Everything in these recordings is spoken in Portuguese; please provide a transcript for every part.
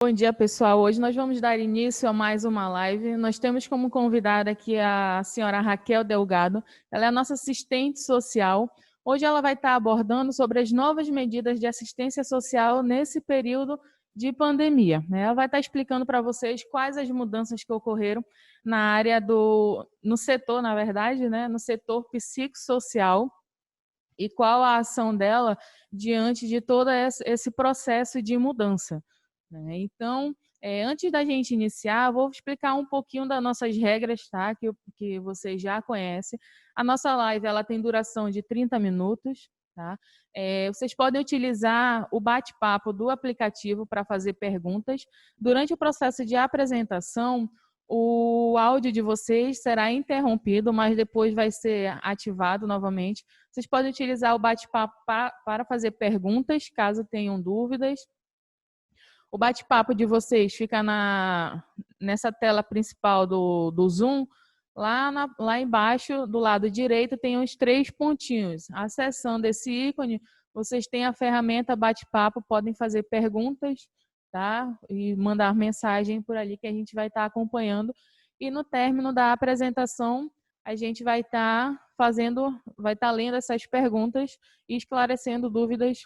Bom dia, pessoal. Hoje nós vamos dar início a mais uma live. Nós temos como convidada aqui a senhora Raquel Delgado. Ela é a nossa assistente social. Hoje ela vai estar abordando sobre as novas medidas de assistência social nesse período de pandemia, né? Ela vai estar explicando para vocês quais as mudanças que ocorreram na área no setor, na verdade, né? No setor psicossocial e qual a ação dela diante de todo esse processo de mudança, né? Então, antes da gente iniciar, vou explicar um pouquinho das nossas regras, tá? Que vocês já conhecem. A nossa live ela tem duração de 30 minutos. Tá? Vocês podem utilizar o bate-papo do aplicativo para fazer perguntas. Durante o processo de apresentação, o áudio de vocês será interrompido, mas depois vai ser ativado novamente. Vocês podem utilizar o bate-papo para fazer perguntas, caso tenham dúvidas. O bate-papo de vocês fica nessa tela principal do Zoom. Lá embaixo, do lado direito, tem os 3 pontinhos. Acessando esse ícone, vocês têm a ferramenta bate-papo, podem fazer perguntas, tá? E mandar mensagem por ali que a gente vai estar acompanhando. E no término da apresentação, a gente vai estar lendo essas perguntas e esclarecendo dúvidas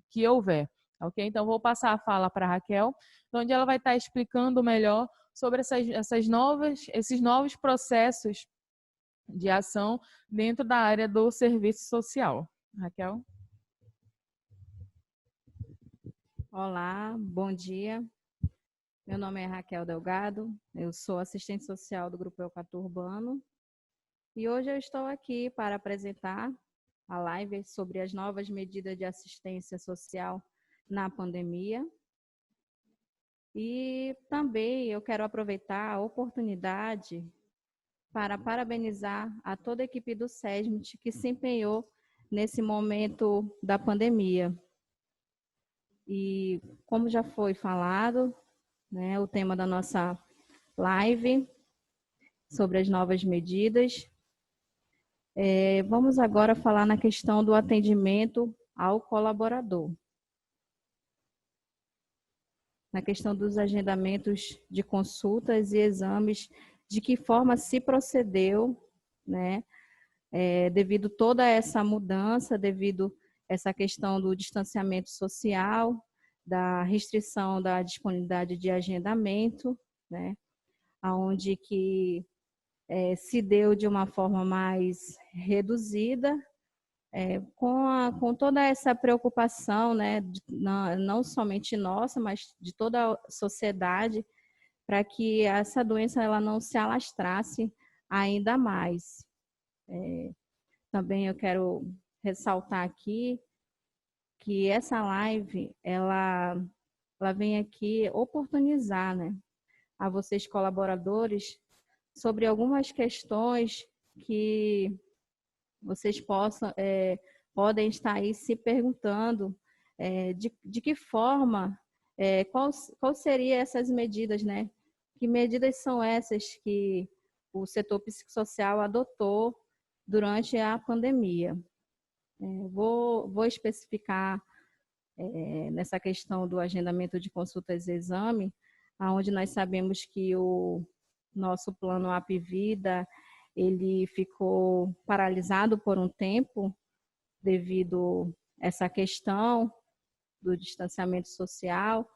que houver. Ok? Então, vou passar a fala para a Raquel, onde ela vai estar explicando melhor sobre esses novos processos de ação dentro da área do serviço social. Raquel? Olá, bom dia. Meu nome é Raquel Delgado, eu sou assistente social do Grupo Eucatu Urbano e hoje eu estou aqui para apresentar a live sobre as novas medidas de assistência social na pandemia. E também eu quero aproveitar a oportunidade para parabenizar a toda a equipe do SESMIT que se empenhou nesse momento da pandemia. E como já foi falado, né, o tema da nossa live sobre as novas medidas. Vamos agora falar na questão do atendimento ao colaborador. Na questão dos agendamentos de consultas e exames, de que forma se procedeu, né, devido toda essa mudança, devido essa questão do distanciamento social, da restrição da disponibilidade de agendamento, né, onde que se deu de uma forma mais reduzida, com toda essa preocupação, né, não somente nossa, mas de toda a sociedade, para que essa doença ela não se alastrasse ainda mais. Também eu quero ressaltar aqui que essa live, ela vem aqui oportunizar, né, a vocês colaboradores sobre algumas questões que vocês podem estar aí se perguntando de que forma, qual seriam essas medidas, né? Que medidas são essas que o setor psicossocial adotou durante a pandemia? Vou especificar nessa questão do agendamento de consultas e exame, onde nós sabemos que o nosso plano Apvida, ele ficou paralisado por um tempo devido a essa questão do distanciamento social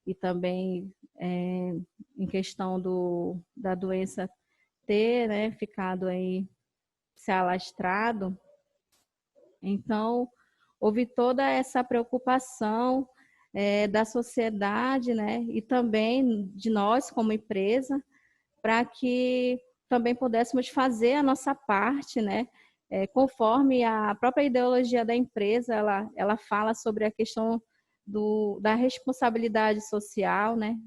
e também em questão da doença ter, né, ficado aí se alastrado. Então, houve toda essa preocupação da sociedade, né, e também de nós como empresa, para que também pudéssemos fazer a nossa parte, né, conforme a própria ideologia da empresa, ela fala sobre a questão da responsabilidade social, né,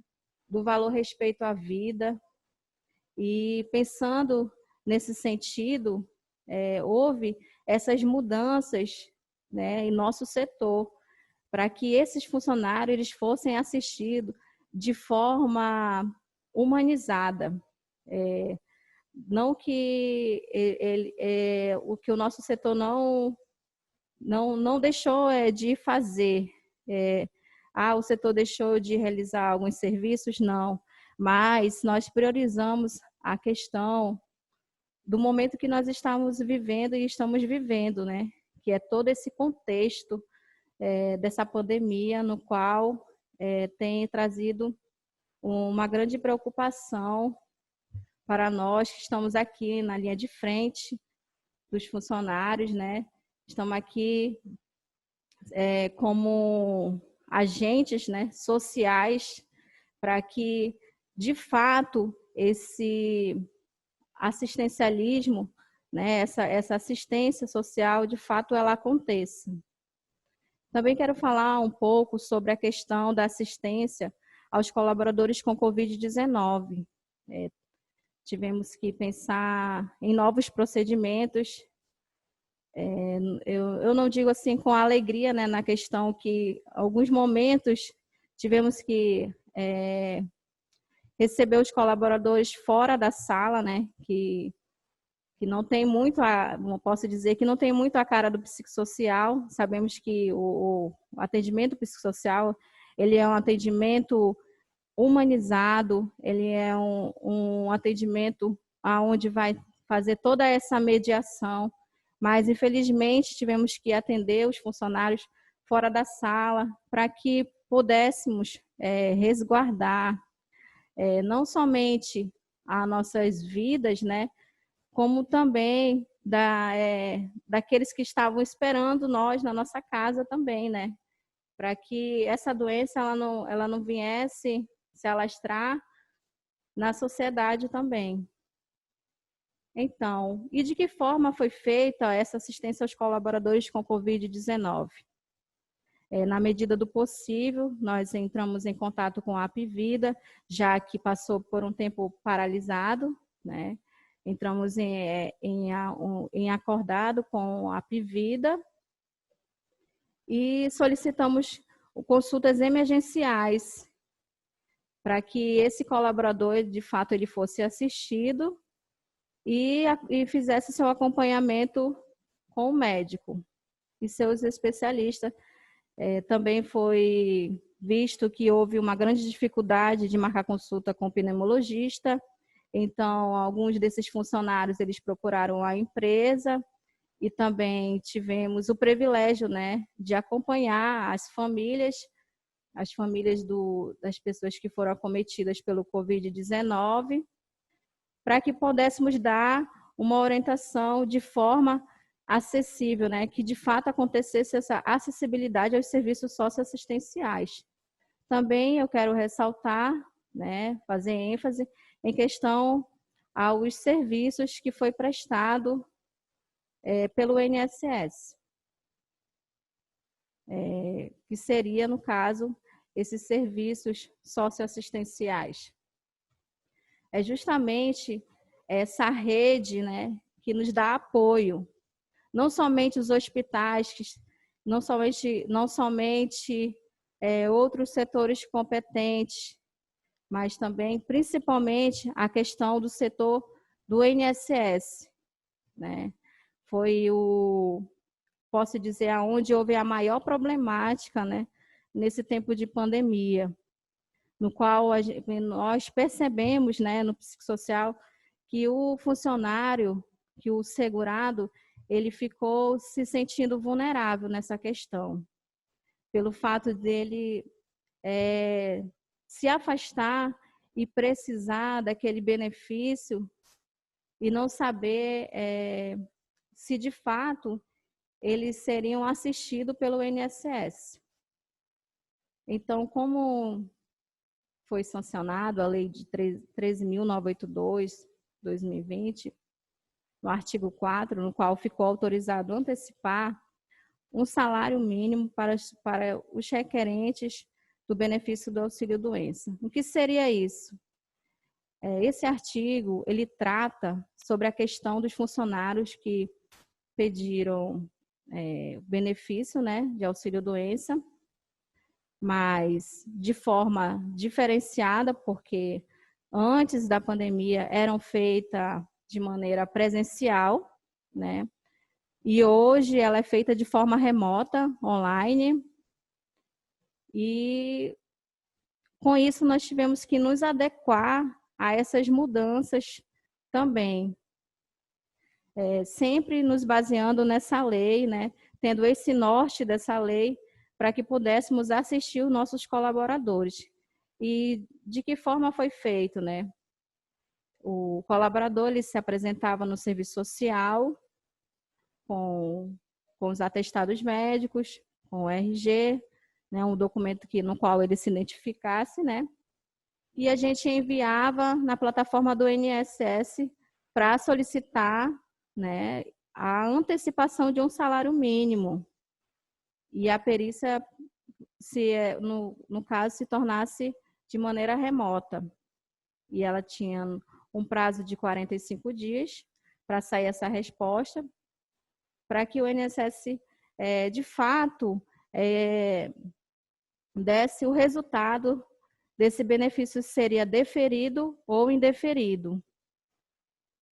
do valor respeito à vida. E pensando nesse sentido, houve essas mudanças, né, em nosso setor, para que esses funcionários eles fossem assistidos de forma humanizada. Não que o que o nosso setor não deixou de fazer, o setor deixou de realizar alguns serviços, não, mas nós priorizamos a questão do momento que nós estamos vivendo e estamos vivendo, né? Que é todo esse contexto dessa pandemia, no qual tem trazido uma grande preocupação para nós que estamos aqui na linha de frente dos funcionários, né? Estamos aqui como agentes, né, sociais, para que, de fato, esse assistencialismo, né, essa assistência social, de fato, ela aconteça. Também quero falar um pouco sobre a questão da assistência aos colaboradores com Covid-19. Tivemos que pensar em novos procedimentos. Eu não digo assim com alegria, né, na questão que, alguns momentos, tivemos que receber os colaboradores fora da sala, né, que não tem muito, não posso dizer que não tem muito a cara do psicossocial. Sabemos que o atendimento psicossocial, ele é um atendimento humanizado, ele é um atendimento onde vai fazer toda essa mediação, mas infelizmente tivemos que atender os funcionários fora da sala para que pudéssemos resguardar não somente as nossas vidas, né, como também daqueles que estavam esperando nós na nossa casa também, né, para que essa doença ela não viesse se alastrar na sociedade também. Então, e de que forma foi feita essa assistência aos colaboradores com Covid-19? Na medida do possível, nós entramos em contato com a Apvida, já que passou por um tempo paralisado, né? Entramos em acordado com a Apvida e solicitamos consultas emergenciais para que esse colaborador, de fato, ele fosse assistido e fizesse seu acompanhamento com o médico e seus especialistas. Também foi visto que houve uma grande dificuldade de marcar consulta com o pneumologista, então alguns desses funcionários eles procuraram a empresa e também tivemos o privilégio, né, de acompanhar as famílias das pessoas que foram acometidas pelo Covid-19, para que pudéssemos dar uma orientação de forma acessível, né, que de fato acontecesse essa acessibilidade aos serviços socioassistenciais. Também eu quero ressaltar, né, fazer ênfase em questão aos serviços que foi prestado pelo INSS, que seria, no caso, esses serviços socioassistenciais. É justamente essa rede, né, que nos dá apoio. Não somente os hospitais, não somente outros setores competentes, mas também, principalmente, a questão do setor do INSS, né? Foi posso dizer, aonde houve a maior problemática, né, nesse tempo de pandemia, no qual nós percebemos, né, no psicossocial, que o funcionário, que o segurado, ele ficou se sentindo vulnerável nessa questão, pelo fato dele se afastar e precisar daquele benefício e não saber se de fato eles seriam assistidos pelo INSS. Então, como foi sancionado a lei de 13.982/2020, no artigo 4, no qual ficou autorizado antecipar um salário mínimo para os requerentes do benefício do auxílio-doença. O que seria isso? Esse artigo, ele trata sobre a questão dos funcionários que pediram benefício, né, de auxílio-doença, mas de forma diferenciada, porque antes da pandemia eram feitas de maneira presencial, né? E hoje ela é feita de forma remota, online. E com isso nós tivemos que nos adequar a essas mudanças também, sempre nos baseando nessa lei, né? Tendo esse norte dessa lei para que pudéssemos assistir os nossos colaboradores. E de que forma foi feito, né? O colaborador ele se apresentava no serviço social com os atestados médicos, com o RG, né, um documento no qual ele se identificasse, né? E a gente enviava na plataforma do INSS para solicitar, né, a antecipação de um salário mínimo. E a perícia, no caso, se tornasse de maneira remota. E ela tinha um prazo de 45 dias para sair essa resposta, para que o INSS, de fato, desse o resultado desse benefício, se seria deferido ou indeferido.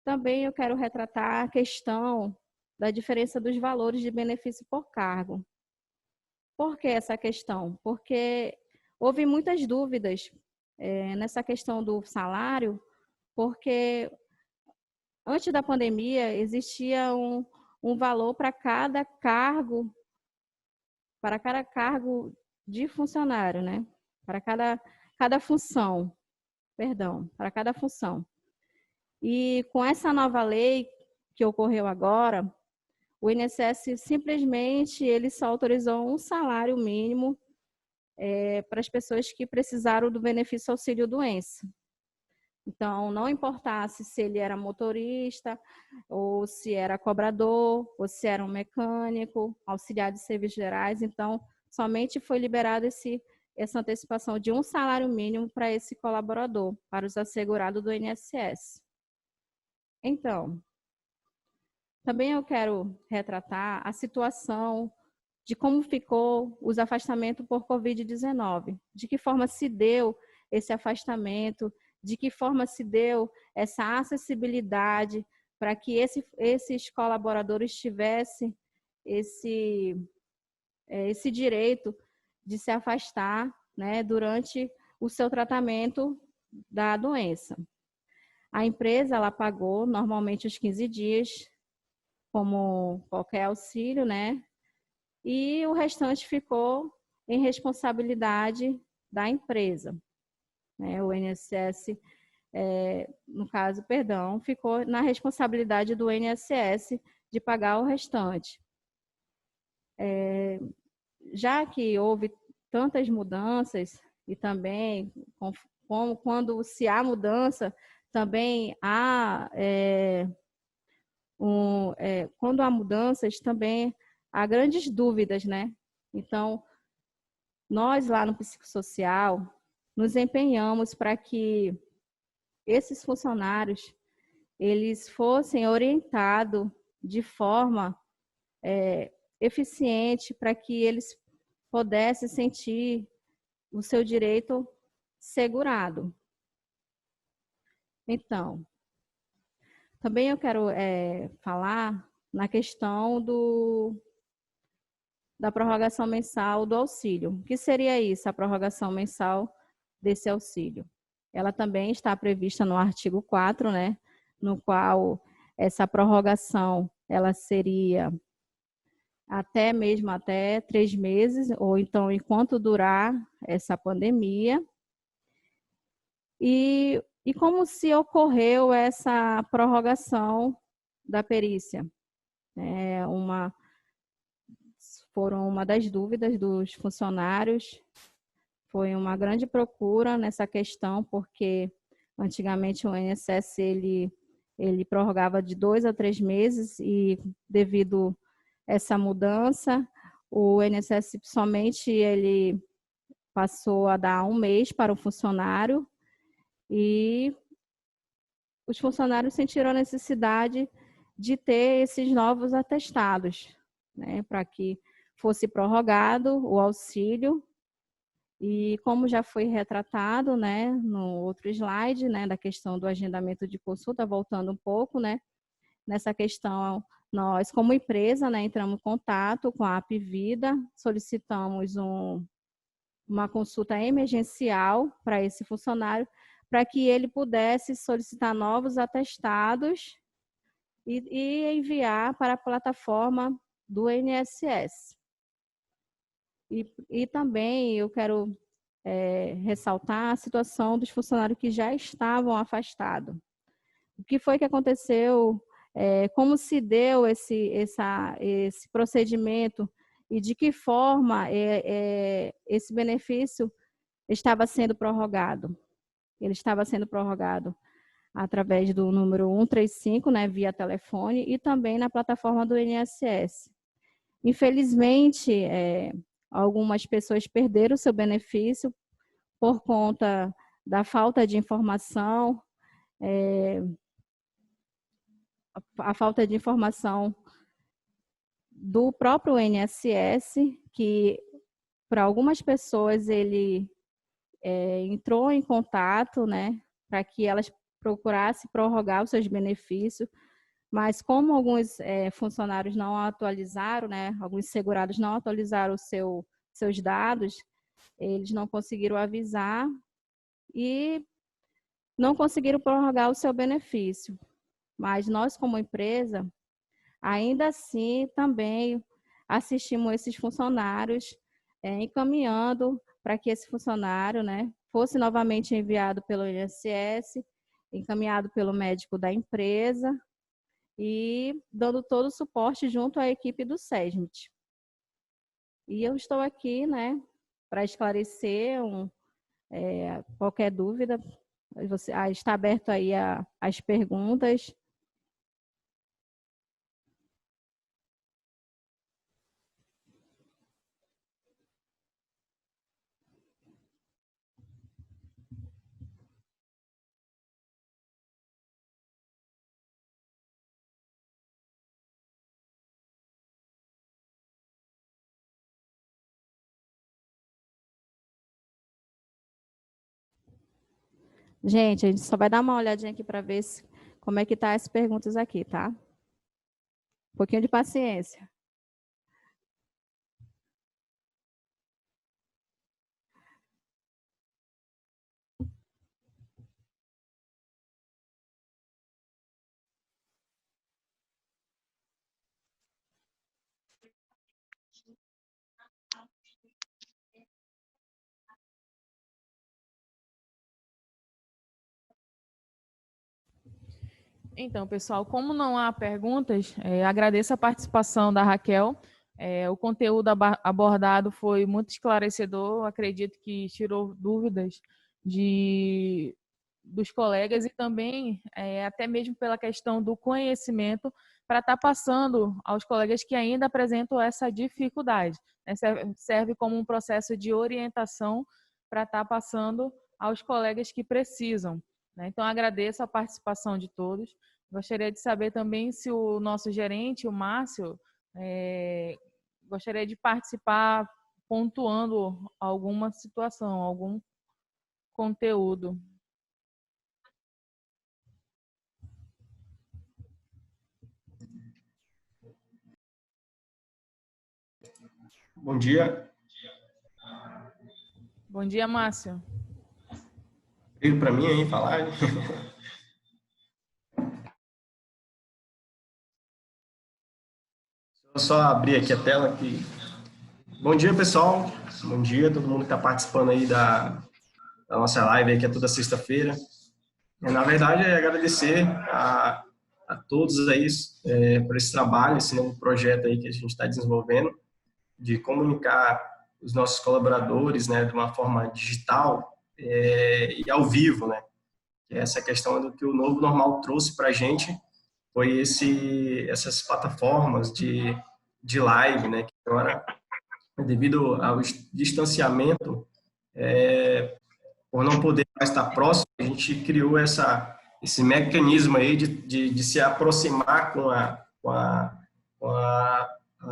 Também eu quero retratar a questão da diferença dos valores de benefício por cargo. Por que essa questão? Porque houve muitas dúvidas nessa questão do salário, porque antes da pandemia existia um valor para cada cargo de funcionário, né? Para cada função, para cada função. E com essa nova lei que ocorreu agora, o INSS simplesmente ele só autorizou um salário mínimo para as pessoas que precisaram do benefício auxílio-doença. Então, não importasse se ele era motorista, ou se era cobrador, ou se era um mecânico, auxiliar de serviços gerais. Então, somente foi liberado essa antecipação de um salário mínimo para esse colaborador, para os assegurados do INSS. Então, também eu quero retratar a situação de como ficou os afastamentos por Covid-19, de que forma se deu esse afastamento, de que forma se deu essa acessibilidade para que esses colaboradores tivessem esse direito de se afastar, né, durante o seu tratamento da doença. A empresa ela pagou normalmente os 15 dias, como qualquer auxílio, né? E o restante ficou em responsabilidade da empresa. O INSS, no caso, ficou na responsabilidade do INSS de pagar o restante. Já que houve tantas mudanças e também, como quando se há mudança, também há, quando há mudanças, também há grandes dúvidas, né? Então, nós lá no psicossocial, nos empenhamos para que esses funcionários eles fossem orientados de forma eficiente para que eles pudessem sentir o seu direito segurado. Então, também eu quero falar na questão da prorrogação mensal do auxílio. O que seria isso, a prorrogação mensal desse auxílio? Ela também está prevista no artigo 4, né, no qual essa prorrogação ela seria até 3 meses, ou então enquanto durar essa pandemia. E como se ocorreu essa prorrogação da perícia? Foram uma das dúvidas dos funcionários. Foi uma grande procura nessa questão, porque antigamente o INSS ele prorrogava de 2 a 3 meses e devido a essa mudança, o INSS somente ele passou a dar 1 mês para o funcionário e os funcionários sentiram a necessidade de ter esses novos atestados, né, para que fosse prorrogado o auxílio. E como já foi retratado, né, no outro slide, né, da questão do agendamento de consulta, voltando um pouco, né, nessa questão, nós, como empresa, né, entramos em contato com a Apvida, solicitamos uma consulta emergencial para esse funcionário, para que ele pudesse solicitar novos atestados e enviar para a plataforma do INSS. E também eu quero ressaltar a situação dos funcionários que já estavam afastados. O que foi que aconteceu, como se deu esse procedimento e de que forma esse benefício estava sendo prorrogado. Ele estava sendo prorrogado através do número 135, né, via telefone, e também na plataforma do INSS. Infelizmente, algumas pessoas perderam o seu benefício por conta da falta de informação, a falta de informação do próprio INSS, que para algumas pessoas ele entrou em contato, né, para que elas procurassem prorrogar os seus benefícios, mas como alguns funcionários não atualizaram, né, alguns segurados não atualizaram seus dados, eles não conseguiram avisar e não conseguiram prorrogar o seu benefício. Mas nós, como empresa, ainda assim também assistimos esses funcionários, encaminhando para que esse funcionário, né, fosse novamente enviado pelo INSS, encaminhado pelo médico da empresa e dando todo o suporte junto à equipe do SESMIT. E eu estou aqui, né, para esclarecer qualquer dúvida. Está aberto aí as perguntas. Gente, a gente só vai dar uma olhadinha aqui para ver como é que tá as perguntas aqui, tá? Um pouquinho de paciência. Então, pessoal, como não há perguntas, agradeço a participação da Raquel. O conteúdo abordado foi muito esclarecedor, acredito que tirou dúvidas dos colegas e também até mesmo pela questão do conhecimento para estar passando aos colegas que ainda apresentam essa dificuldade. Serve como um processo de orientação para estar passando aos colegas que precisam. Então, agradeço a participação de todos. Gostaria de saber também se o nosso gerente, o Márcio, gostaria de participar pontuando alguma situação, algum conteúdo. Bom dia. Bom dia, Márcio. Veio para mim aí falar. Vou só abrir aqui a tela aqui. Bom dia, pessoal. Bom dia, todo mundo que está participando aí da nossa live aí, que é toda sexta-feira. Na verdade, é agradecer a todos aí por esse trabalho, esse novo projeto aí que a gente está desenvolvendo, de comunicar os nossos colaboradores, né, de uma forma digital e ao vivo, né? Essa questão do que o novo normal trouxe para a gente foi essas plataformas de live, né? Que agora, devido ao distanciamento, por não poder mais estar próximo, a gente criou esse mecanismo aí de se aproximar com a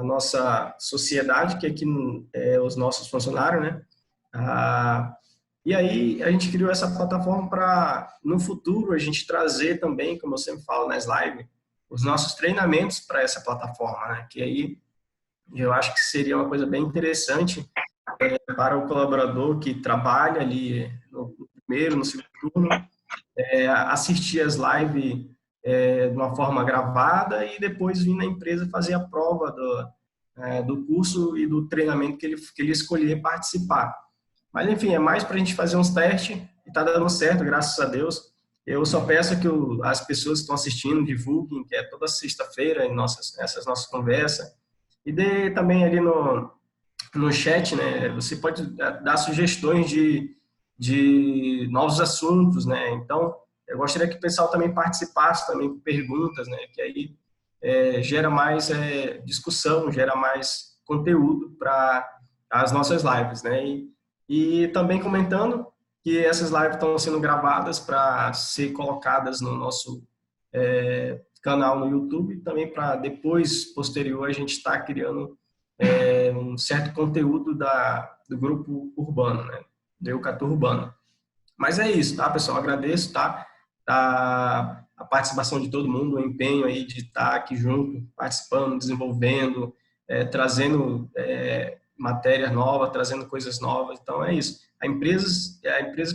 nossa sociedade, que aqui os nossos funcionários, né? E aí a gente criou essa plataforma para, no futuro, a gente trazer também, como eu sempre falo nas lives, os nossos treinamentos para essa plataforma, né? Que aí eu acho que seria uma coisa bem interessante para o colaborador que trabalha ali no primeiro, no segundo turno, assistir as lives de uma forma gravada e depois vir na empresa fazer a prova do curso e do treinamento que ele escolher participar. Mas, enfim, é mais para a gente fazer uns testes e está dando certo, graças a Deus. Eu só peço que as pessoas que estão assistindo divulguem, que é toda sexta-feira, essas nossas conversas. E dê também ali no chat, né? Você pode dar sugestões de novos assuntos, né? Então, eu gostaria que o pessoal também participasse também com perguntas, né? Que aí gera mais discussão, gera mais conteúdo para as nossas lives, né? E também comentando que essas lives estão sendo gravadas para ser colocadas no nosso canal no YouTube, e também para depois, posterior, a gente estar criando um certo conteúdo do grupo urbano, né? Do Eucatu Urbano. Mas é isso, tá, pessoal? Agradeço, tá? A participação de todo mundo, o empenho aí de estar aqui junto, participando, desenvolvendo, trazendo matérias novas, trazendo coisas novas. Então, é isso. A empresa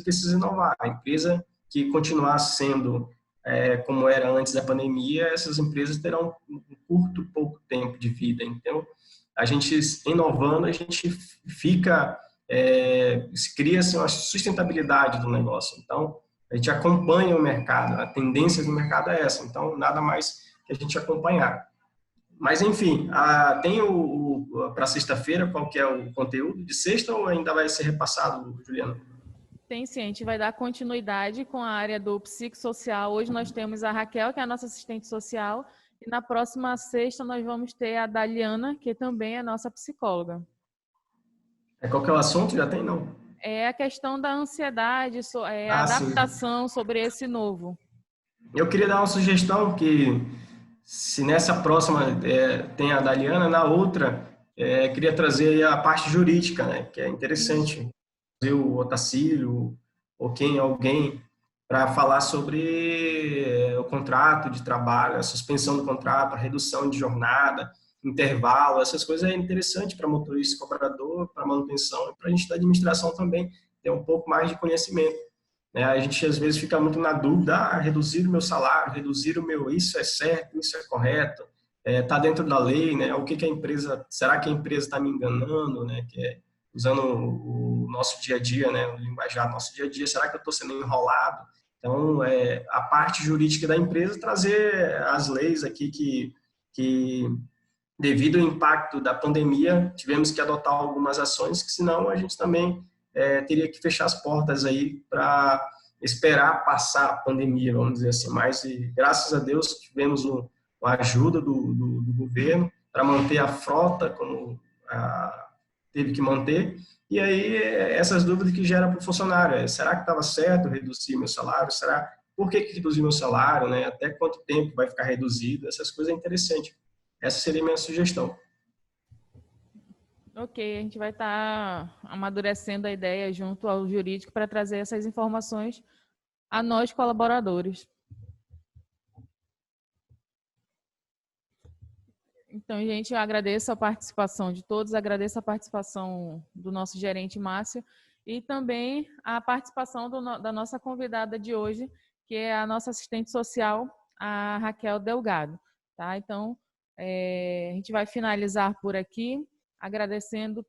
precisa inovar. A empresa que continuar sendo como era antes da pandemia, essas empresas terão um curto, pouco tempo de vida. Então, a gente inovando, a gente fica, cria-se uma sustentabilidade do negócio. Então, a gente acompanha o mercado, a tendência do mercado é essa. Então, nada mais que a gente acompanhar. Mas, enfim, tem para sexta-feira, qual que é o conteúdo de sexta ou ainda vai ser repassado, Juliana? Tem sim, a gente vai dar continuidade com a área do psicossocial. Hoje nós temos a Raquel, que é a nossa assistente social, e na próxima sexta nós vamos ter a Daliana, que também é nossa psicóloga. Qual que é o assunto? Já tem, não? É a questão da ansiedade, a adaptação Sim. sobre esse novo. Eu queria dar uma sugestão que, se nessa próxima tem a Daliana, na outra, queria trazer a parte jurídica, né? Que é interessante. O Otacílio ou alguém para falar sobre o contrato de trabalho, a suspensão do contrato, a redução de jornada, intervalo, essas coisas é interessante para motorista, cobrador, para manutenção e para a gente da administração também ter um pouco mais de conhecimento. Né? A gente às vezes fica muito na dúvida, reduzir o meu salário, reduzir o meu, isso é certo, isso é correto, está dentro da lei, né? O que a empresa, será que a empresa está me enganando, né? Usando o nosso dia a dia, né, o linguajar do nosso dia a dia, será que eu estou sendo enrolado? Então, a parte jurídica da empresa trazer as leis aqui que devido ao impacto da pandemia, tivemos que adotar algumas ações, que senão a gente também teria que fechar as portas aí para esperar passar a pandemia, vamos dizer assim. Mas, graças a Deus, tivemos a ajuda do governo para manter a frota como teve que manter, e aí essas dúvidas que gera para o funcionário, será que estava certo reduzir meu salário, por que reduzir meu salário, né? Até quanto tempo vai ficar reduzido, essas coisas é interessante. Essa seria a minha sugestão. Ok, a gente vai estar amadurecendo a ideia junto ao jurídico para trazer essas informações a nós colaboradores. Então, gente, eu agradeço a participação de todos, agradeço a participação do nosso gerente Márcio e também a participação da nossa convidada de hoje, que é a nossa assistente social, a Raquel Delgado. Tá? Então, a gente vai finalizar por aqui, agradecendo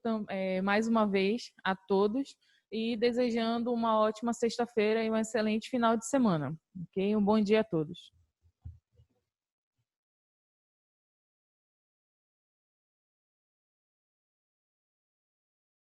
mais uma vez a todos e desejando uma ótima sexta-feira e um excelente final de semana. Okay? Um bom dia a todos.